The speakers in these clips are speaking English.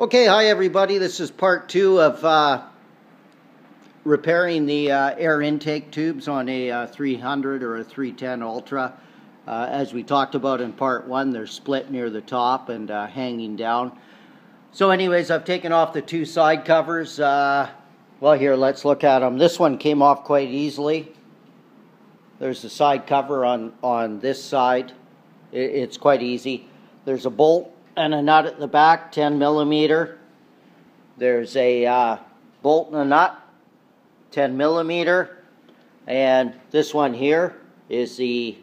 Okay, hi everybody. This is part 2 of repairing the air intake tubes on a 300 or a 310 Ultra. As we talked about in part 1, they're split near the top and hanging down. So anyways, I've taken off the two side covers. Well, here, let's look at them. This one came off quite easily. There's the side cover on this side. It's quite easy. There's a bolt and a nut at the back, 10 millimeter. There's a bolt and a nut, 10 millimeter. And this one here is the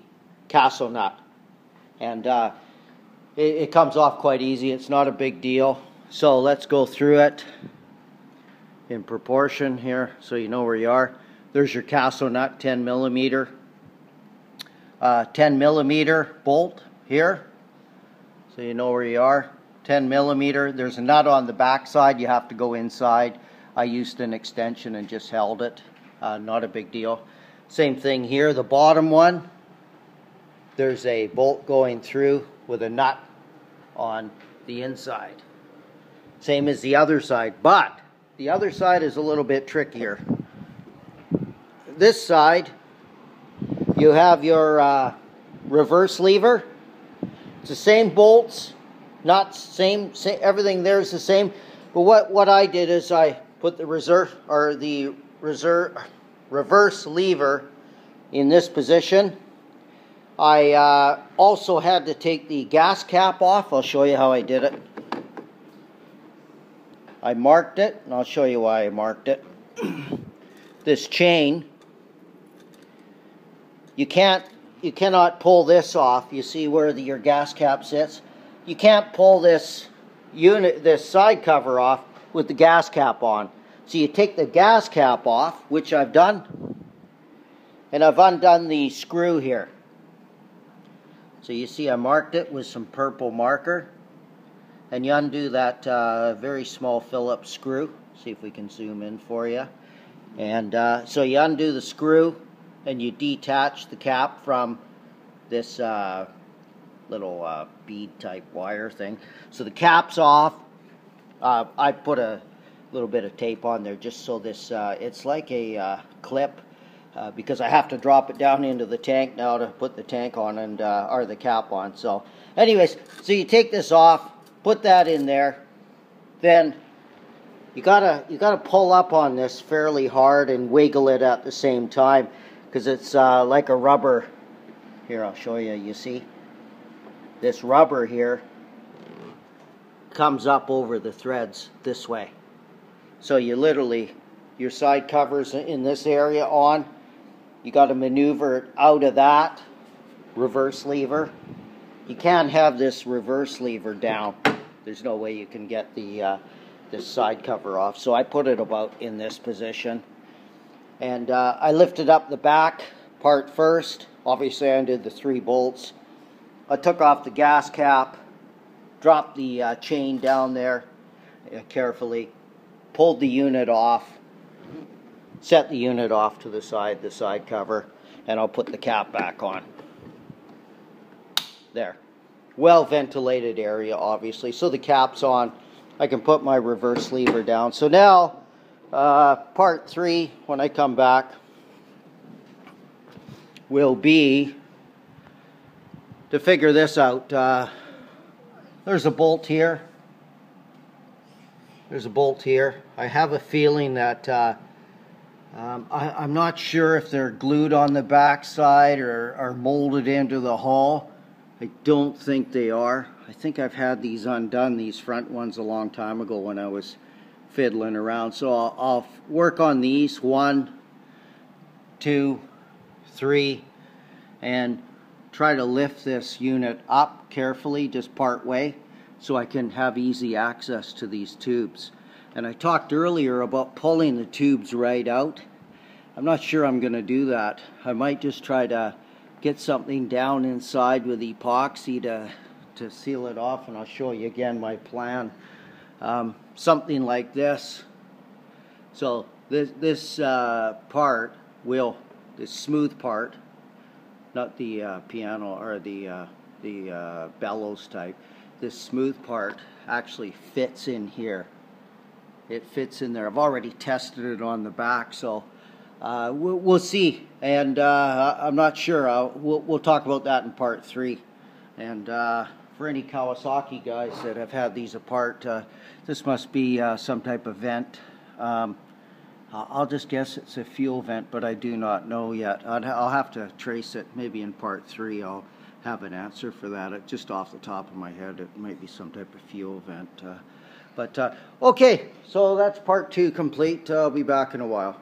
castle nut. And it comes off quite easy. It's not a big deal. So let's go through it in proportion here so you know where you are. There's your castle nut, 10 millimeter. 10 millimeter bolt here. So you know where you are. 10 millimeter. There's a nut on the back side. You have to go inside. I used an extension and just held it. Not a big deal. Same thing here. The bottom one, there's a bolt going through with a nut on the inside. Same as the other side, but the other side is a little bit trickier. This side, you have your reverse lever. It's the same bolts, not same, everything there is the same. But what I did is I put the reverse lever in this position. I also had to take the gas cap off. I'll show you how I did it. I marked it, and I'll show you why I marked it. This chain, you cannot pull this off. You see where your gas cap sits? You can't pull this side cover off with the gas cap on. So you take the gas cap off, which I've done, and I've undone the screw here. So you see I marked it with some purple marker, and you undo that very small Phillips screw. See if we can zoom in for you. And so you undo the screw, and you detach the cap from this little bead type wire thing. So the cap's off. I put a little bit of tape on there just so this, it's like a clip, because I have to drop it down into the tank now to put the tank on and or the cap on. So anyways, so you take this off, put that in there, then you gotta pull up on this fairly hard and wiggle it at the same time, because it's like a rubber. Here, I'll show you. You see, this rubber here comes up over the threads this way. So you literally, your side covers in this area on, you got to maneuver it out of that reverse lever. You can't have this reverse lever down. There's no way you can get the this side cover off. So I put it about in this position. And I lifted up the back part first. Obviously I undid the 3 bolts. I took off the gas cap, dropped the chain down there carefully, pulled the unit off, set the unit off to the side cover, and I'll put the cap back on. There. Well ventilated area, obviously. So the cap's on. I can put my reverse lever down. So now, part 3, when I come back, will be to figure this out. There's a bolt here. There's a bolt here. I have a feeling that I'm not sure if they're glued on the back side or are molded into the hull. I don't think they are. I think I've had these undone, these front ones, a long time ago when I was fiddling around. So I'll work on these, 1, 2, 3, and try to lift this unit up carefully, just part way, so I can have easy access to these tubes. And I talked earlier about pulling the tubes right out. I'm not sure I'm going to do that. I might just try to get something down inside with epoxy to seal it off, and I'll show you again my plan. Something like this. So this part will, this smooth part, not the piano or the bellows type, this smooth part actually fits in here. It fits in there. I've already tested it on the back, so we'll see. And I'm not sure. We'll talk about that in part 3. And for any Kawasaki guys that have had these apart, this must be some type of vent. I'll just guess it's a fuel vent, but I do not know yet. I'll have to trace it. Maybe in part 3 I'll have an answer for that. Just off the top of my head, it might be some type of fuel vent. Okay, so that's part 2 complete. I'll be back in a while.